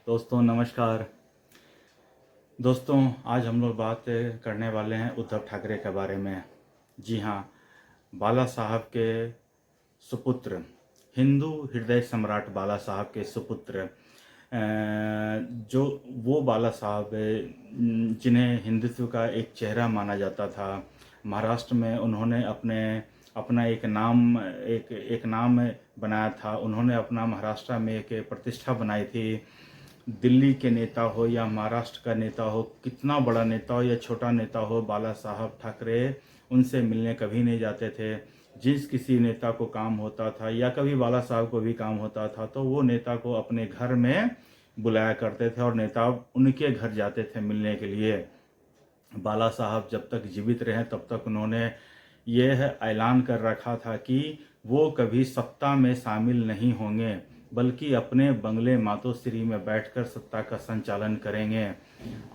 दोस्तों नमस्कार। दोस्तों आज हम लोग बात करने वाले हैं उद्धव ठाकरे के बारे में। जी हाँ, बाला साहब के सुपुत्र, हिंदू हृदय सम्राट बाला साहब के सुपुत्र, जो वो बाला साहब जिन्हें हिंदुत्व का एक चेहरा माना जाता था। महाराष्ट्र में उन्होंने अपना एक नाम बनाया था। उन्होंने अपना महाराष्ट्र में एक प्रतिष्ठा बनाई थी। दिल्ली के नेता हो या महाराष्ट्र का नेता हो, कितना बड़ा नेता हो या छोटा नेता हो, बाला साहब ठाकरे उनसे मिलने कभी नहीं जाते थे। जिस किसी नेता को काम होता था या कभी बाला साहब को भी काम होता था तो वो नेता को अपने घर में बुलाया करते थे और नेता उनके घर जाते थे मिलने के लिए। बाला साहब जब तक जीवित रहे तब तक उन्होंने यह ऐलान कर रखा था कि वो कभी सत्ता में शामिल नहीं होंगे, बल्कि अपने बंगले मातोश्री में बैठकर सत्ता का संचालन करेंगे।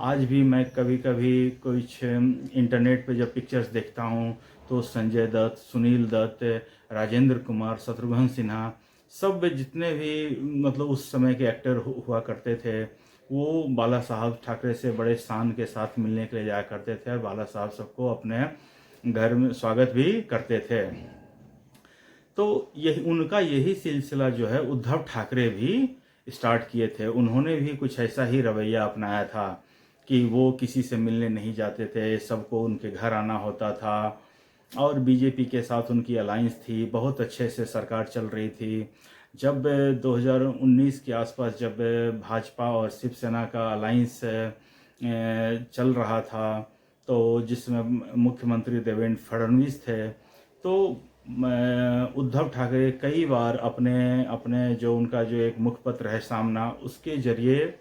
आज भी मैं कभी कभी कुछ इंटरनेट पे जब पिक्चर्स देखता हूँ तो संजय दत्त, सुनील दत्त, राजेंद्र कुमार, शत्रुघ्न सिन्हा, सब जितने भी मतलब उस समय के एक्टर हुआ करते थे, वो बाला साहब ठाकरे से बड़े शान के साथ मिलने के लिए जाया करते थे और बाला साहब सबको अपने घर में स्वागत भी करते थे। तो यही सिलसिला जो है उद्धव ठाकरे भी स्टार्ट किए थे। उन्होंने भी कुछ ऐसा ही रवैया अपनाया था कि वो किसी से मिलने नहीं जाते थे, सबको उनके घर आना होता था। और बीजेपी के साथ उनकी अलायंस थी, बहुत अच्छे से सरकार चल रही थी। जब 2019 के आसपास जब भाजपा और शिवसेना का अलायंस चल रहा था, तो जिसमें मुख्यमंत्री देवेंद्र फडणवीस थे, तो उद्धव ठाकरे कई बार अपने अपने जो उनका जो एक मुखपत्र है सामना, उसके जरिए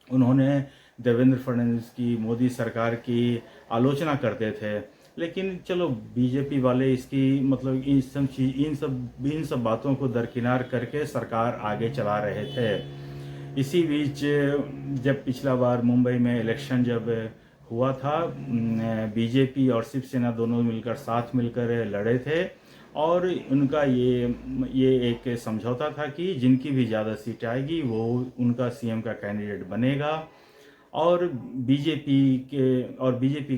उन्होंने देवेंद्र फडणवीस की, मोदी सरकार की आलोचना करते थे। लेकिन चलो बीजेपी वाले इसकी मतलब इन सब बातों को दरकिनार करके सरकार आगे चला रहे थे। इसी बीच जब पिछला बार मुंबई में इलेक्शन जब हुआ था, बीजेपी और शिवसेना दोनों मिलकर साथ मिलकर लड़े थे और उनका ये एक समझौता था कि जिनकी भी ज़्यादा सीट आएगी वो उनका सीएम का कैंडिडेट बनेगा। और बीजेपी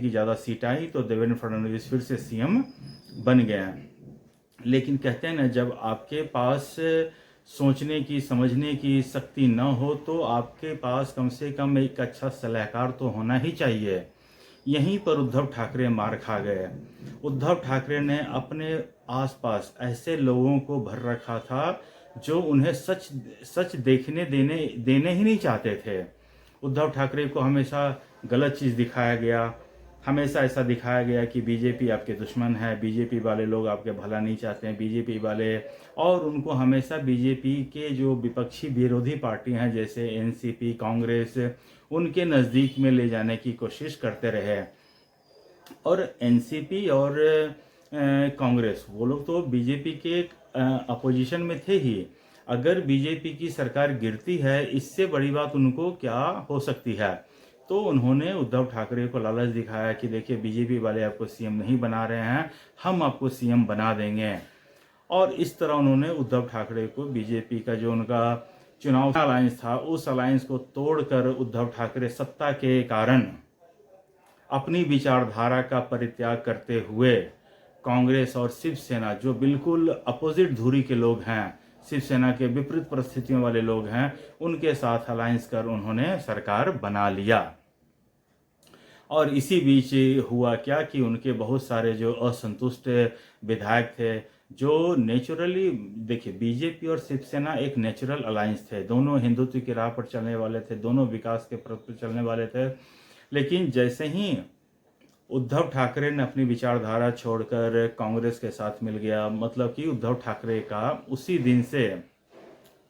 की ज़्यादा सीट आई तो देवेंद्र फडणवीस फिर से सीएम बन गए। लेकिन कहते हैं ना, जब आपके पास सोचने की समझने की शक्ति न हो तो आपके पास कम से कम एक अच्छा सलाहकार तो होना ही चाहिए। यहीं पर उद्धव ठाकरे मार खा गए। उद्धव ठाकरे ने अपने आसपास ऐसे लोगों को भर रखा था जो उन्हें सच सच देखने देने ही नहीं चाहते थे। उद्धव ठाकरे को हमेशा गलत चीज़ दिखाया गया। हमेशा ऐसा दिखाया गया कि बीजेपी आपके दुश्मन है, बीजेपी वाले लोग आपके भला नहीं चाहते हैं, बीजेपी वाले, और उनको हमेशा बीजेपी के जो विपक्षी विरोधी पार्टियां हैं जैसे एनसीपी, कांग्रेस, उनके नज़दीक में ले जाने की कोशिश करते रहे। और एनसीपी और कांग्रेस, वो लोग तो बीजेपी के अपोजिशन में थे ही। अगर बीजेपी की सरकार गिरती है, इससे बड़ी बात उनको क्या हो सकती है। तो उन्होंने उद्धव ठाकरे को लालच दिखाया कि देखिए बीजेपी वाले आपको सीएम नहीं बना रहे हैं, हम आपको सीएम बना देंगे। और इस तरह उन्होंने उद्धव ठाकरे को बीजेपी का जो उनका चुनाव अलायंस था, उस अलायंस को तोड़कर उद्धव ठाकरे सत्ता के कारण अपनी विचारधारा का परित्याग करते हुए कांग्रेस और शिवसेना, जो बिल्कुल अपोजिट धुरी के लोग हैं, शिवसेना के विपरीत परिस्थितियों वाले लोग हैं, उनके साथ अलायंस कर उन्होंने सरकार बना लिया। और इसी बीच हुआ क्या कि उनके बहुत सारे जो असंतुष्ट विधायक थे, जो नेचुरली, देखिए बीजेपी और शिवसेना एक नेचुरल अलायंस थे, दोनों हिंदुत्व की राह पर चलने वाले थे, दोनों विकास के पथ पर चलने वाले थे। लेकिन जैसे ही उद्धव ठाकरे ने अपनी विचारधारा छोड़कर कांग्रेस के साथ मिल गया, मतलब कि उद्धव ठाकरे का उसी दिन से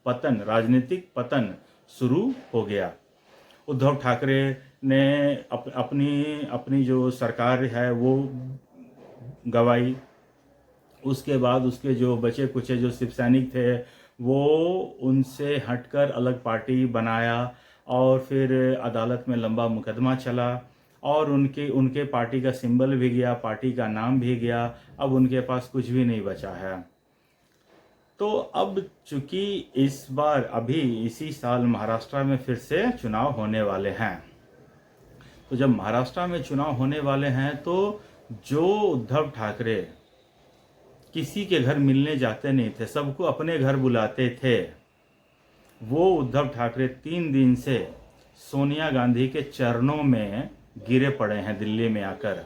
पतन, राजनीतिक पतन शुरू हो गया। उद्धव ठाकरे ने अपनी जो सरकार है वो गवाई। उसके बाद उसके जो बचे कुचे जो शिव सैनिक थे, वो उनसे हटकर अलग पार्टी बनाया और फिर अदालत में लंबा मुकदमा चला और उनके पार्टी का सिंबल भी गया, पार्टी का नाम भी गया। अब उनके पास कुछ भी नहीं बचा है। तो अब चूंकि इस बार अभी इसी साल महाराष्ट्र में फिर से चुनाव होने वाले हैं, तो जब महाराष्ट्र में चुनाव होने वाले हैं तो जो उद्धव ठाकरे किसी के घर मिलने जाते नहीं थे, सबको अपने घर बुलाते थे, वो उद्धव ठाकरे 3 दिन से सोनिया गांधी के चरणों में गिरे पड़े हैं दिल्ली में आकर,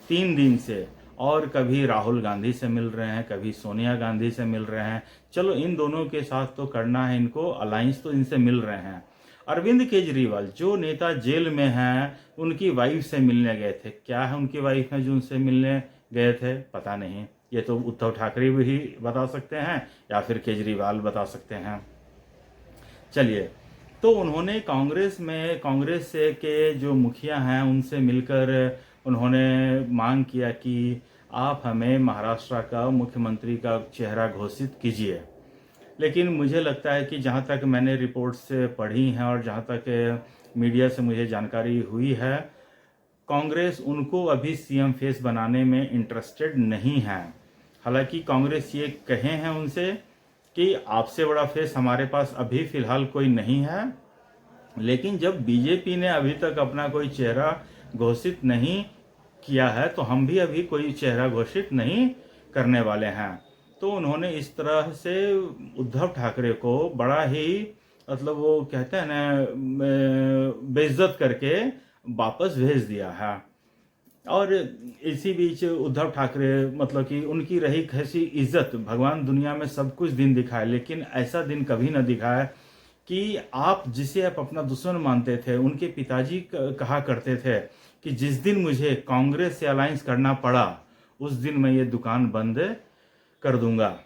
3 दिन से। और कभी राहुल गांधी से मिल रहे हैं, कभी सोनिया गांधी से मिल रहे हैं। चलो इन दोनों के साथ तो करना है इनको अलायंस, तो इनसे मिल रहे हैं। अरविंद केजरीवाल जो नेता जेल में हैं, उनकी वाइफ से मिलने गए थे। क्या है उनकी वाइफ है जो उनसे मिलने गए थे, पता नहीं। ये तो उद्धव ठाकरे भी बता सकते हैं या फिर केजरीवाल बता सकते हैं। चलिए, तो उन्होंने कांग्रेस से के जो मुखिया हैं उनसे मिलकर उन्होंने मांग किया कि आप हमें महाराष्ट्र का मुख्यमंत्री का चेहरा घोषित कीजिए। लेकिन मुझे लगता है कि जहाँ तक मैंने रिपोर्ट से पढ़ी हैं और जहाँ तक मीडिया से मुझे जानकारी हुई है, कांग्रेस उनको अभी सीएम फेस बनाने में इंटरेस्टेड नहीं है। हालांकि कांग्रेस ये कहे हैं उनसे कि आपसे बड़ा फेस हमारे पास अभी फिलहाल कोई नहीं है, लेकिन जब बीजेपी ने अभी तक अपना कोई चेहरा घोषित नहीं किया है तो हम भी अभी कोई चेहरा घोषित नहीं करने वाले हैं। तो उन्होंने इस तरह से उद्धव ठाकरे को बड़ा ही, मतलब वो कहते हैं ना, बेइज्जत करके वापस भेज दिया है। और इसी बीच उद्धव ठाकरे, मतलब कि उनकी रही कैसी इज्जत, भगवान दुनिया में सब कुछ दिन दिखाए, लेकिन ऐसा दिन कभी न दिखाए कि आप जिसे आप अपना दुश्मन मानते थे, उनके पिताजी कहा करते थे कि जिस दिन मुझे कांग्रेस से अलायंस करना पड़ा उस दिन मैं ये दुकान बंद कर दूंगा।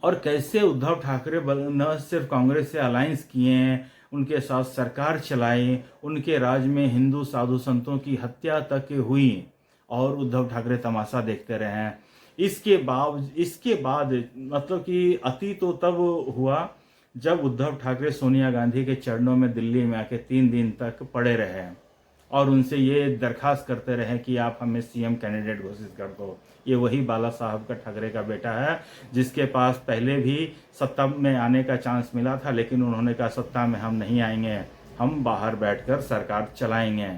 और कैसे उद्धव ठाकरे न सिर्फ कांग्रेस से अलायंस किए, उनके साथ सरकार चलाई, उनके राज में हिंदू साधु संतों की हत्या तक हुई और उद्धव ठाकरे तमाशा देखते रहे हैं। इसके बाद मतलब कि अति तो तब हुआ जब उद्धव ठाकरे सोनिया गांधी के चरणों में दिल्ली में आके 3 दिन तक पड़े रहे और उनसे ये दरखास्त करते रहे कि आप हमें सीएम कैंडिडेट घोषित कर दो। ये वही बाला साहब का ठाकरे का बेटा है जिसके पास पहले भी सत्ता में आने का चांस मिला था, लेकिन उन्होंने कहा सत्ता में हम नहीं आएंगे, हम बाहर बैठकर सरकार चलाएंगे।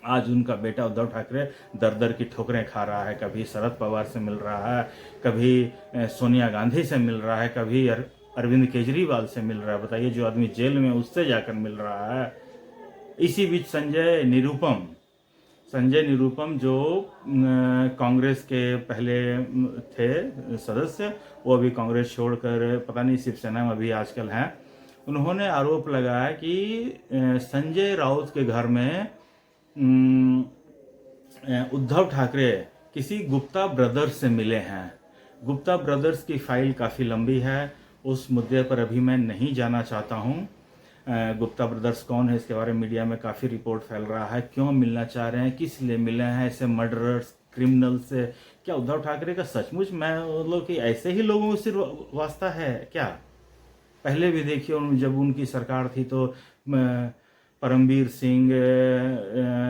आज उनका बेटा उद्धव ठाकरे दर दर की ठोकरें खा रहा है, कभी शरद पवार से मिल रहा है, कभी सोनिया गांधी से मिल रहा है, कभी अरविंद केजरीवाल से मिल रहा है। बताइए, जो आदमी जेल में उससे जाकर मिल रहा है। इसी बीच संजय निरुपम जो कांग्रेस के पहले थे सदस्य, वो अभी कांग्रेस छोड़कर पता नहीं शिवसेना में अभी आजकल हैं। उन्होंने आरोप लगाया कि संजय राउत के घर में उद्धव ठाकरे किसी गुप्ता ब्रदर्स से मिले हैं। गुप्ता ब्रदर्स की फाइल काफ़ी लंबी है, उस मुद्दे पर अभी मैं नहीं जाना चाहता हूँ। गुप्ता ब्रदर्स कौन है, इसके बारे में मीडिया में काफ़ी रिपोर्ट फैल रहा है। क्यों मिलना चाह रहे हैं, किस लिए मिले हैं, ऐसे मर्डरर्स, क्रिमिनल्स से? क्या उद्धव ठाकरे का सचमुच मैं मतलब कि ऐसे ही लोगों से वास्ता है क्या? पहले भी देखिए, जब उनकी सरकार थी तो परमवीर सिंह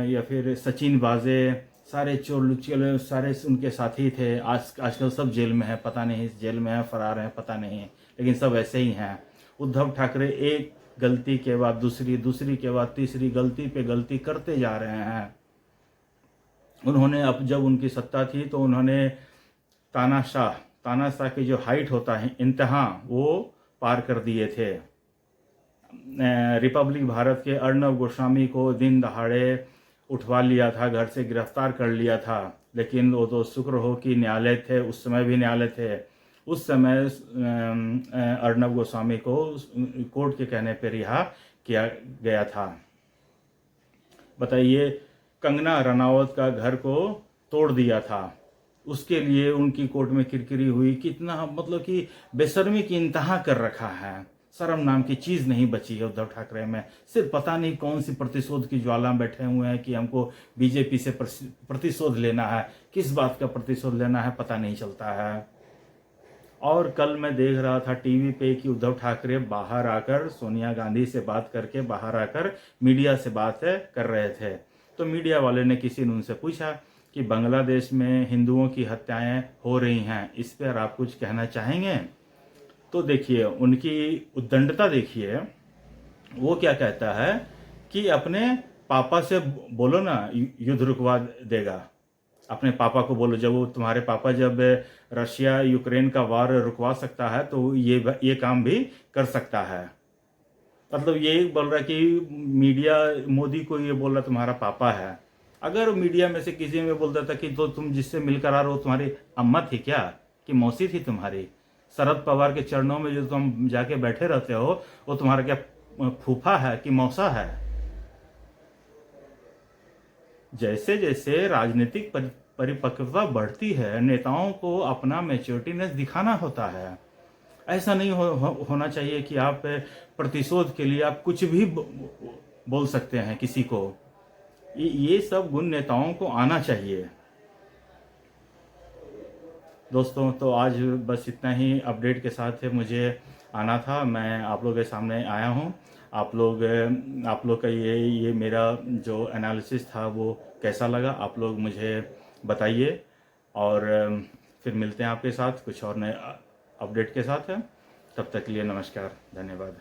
या फिर सचिन वाजे, सारे चोर सारे उनके साथी थे। आजकल सब जेल में है, पता नहीं जेल में है, फरार हैं, पता नहीं, लेकिन सब ऐसे ही हैं। उद्धव ठाकरे एक गलती के बाद दूसरी के बाद तीसरी गलती पे गलती करते जा रहे हैं। उन्होंने अब जब उनकी सत्ता थी तो उन्होंने तानाशाह की जो हाइट होता है, इंतहा, वो पार कर दिए थे। रिपब्लिक भारत के अर्नब गोस्वामी को दिन दहाड़े उठवा लिया था, घर से गिरफ्तार कर लिया था, लेकिन वो तो शुक्र हो कि न्यायालय थे, उस समय भी न्यायालय थे। उस समय अर्नब गोस्वामी को कोर्ट के कहने पर रिहा किया गया था। बताइए, कंगना रनावत का घर को तोड़ दिया था, उसके लिए उनकी कोर्ट में किरकिरी हुई। कितना मतलब कि बेशर्मी की इंतहा कर रखा है, शर्म नाम की चीज़ नहीं बची है उद्धव ठाकरे में। सिर्फ पता नहीं कौन सी प्रतिशोध की ज्वाला बैठे हुए हैं कि हमको बीजेपी से प्रतिशोध लेना है। किस बात का प्रतिशोध लेना है पता नहीं चलता है। और कल मैं देख रहा था टीवी पे कि उद्धव ठाकरे बाहर आकर सोनिया गांधी से बात करके बाहर आकर मीडिया से बात कर रहे थे। तो मीडिया वाले ने किसी ने उनसे पूछा कि बांग्लादेश में हिंदुओं की हत्याएं हो रही हैं, इस पर आप कुछ कहना चाहेंगे? तो देखिए, उनकी उद्दंडता देखिए, वो क्या कहता है कि अपने पापा से बोलो ना, युद्ध रुकवा देगा। अपने पापा को बोलो, जब वो तुम्हारे पापा जब रशिया यूक्रेन का वार रुकवा सकता है तो ये काम भी कर सकता है। मतलब ये बोल रहा है कि मीडिया मोदी को ये बोल रहा तुम्हारा पापा है। अगर मीडिया में से किसी में बोलता था कि तो तुम जिससे मिलकर आ रहे हो तुम्हारी अम्मा थी क्या, कि मौसी थी तुम्हारी? शरद पवार के चरणों में जो तुम जाके बैठे रहते हो वो तुम्हारा क्या फूफा है कि मौसा है? जैसे जैसे राजनीतिक परिपक्वता बढ़ती है, नेताओं को अपना मैच्योरिटीनेस दिखाना होता है। ऐसा नहीं होना चाहिए कि आप प्रतिशोध के लिए आप कुछ भी बोल सकते हैं किसी को। ये सब गुण नेताओं को आना चाहिए। दोस्तों, तो आज बस इतना ही अपडेट के साथ मुझे आना था। मैं आप लोगों के सामने आया हूँ। आप लोग का ये मेरा जो एनालिसिस था वो कैसा लगा, आप लोग मुझे बताइए। और फिर मिलते हैं आपके साथ कुछ और नए अपडेट के साथ। तब तक के लिए नमस्कार, धन्यवाद।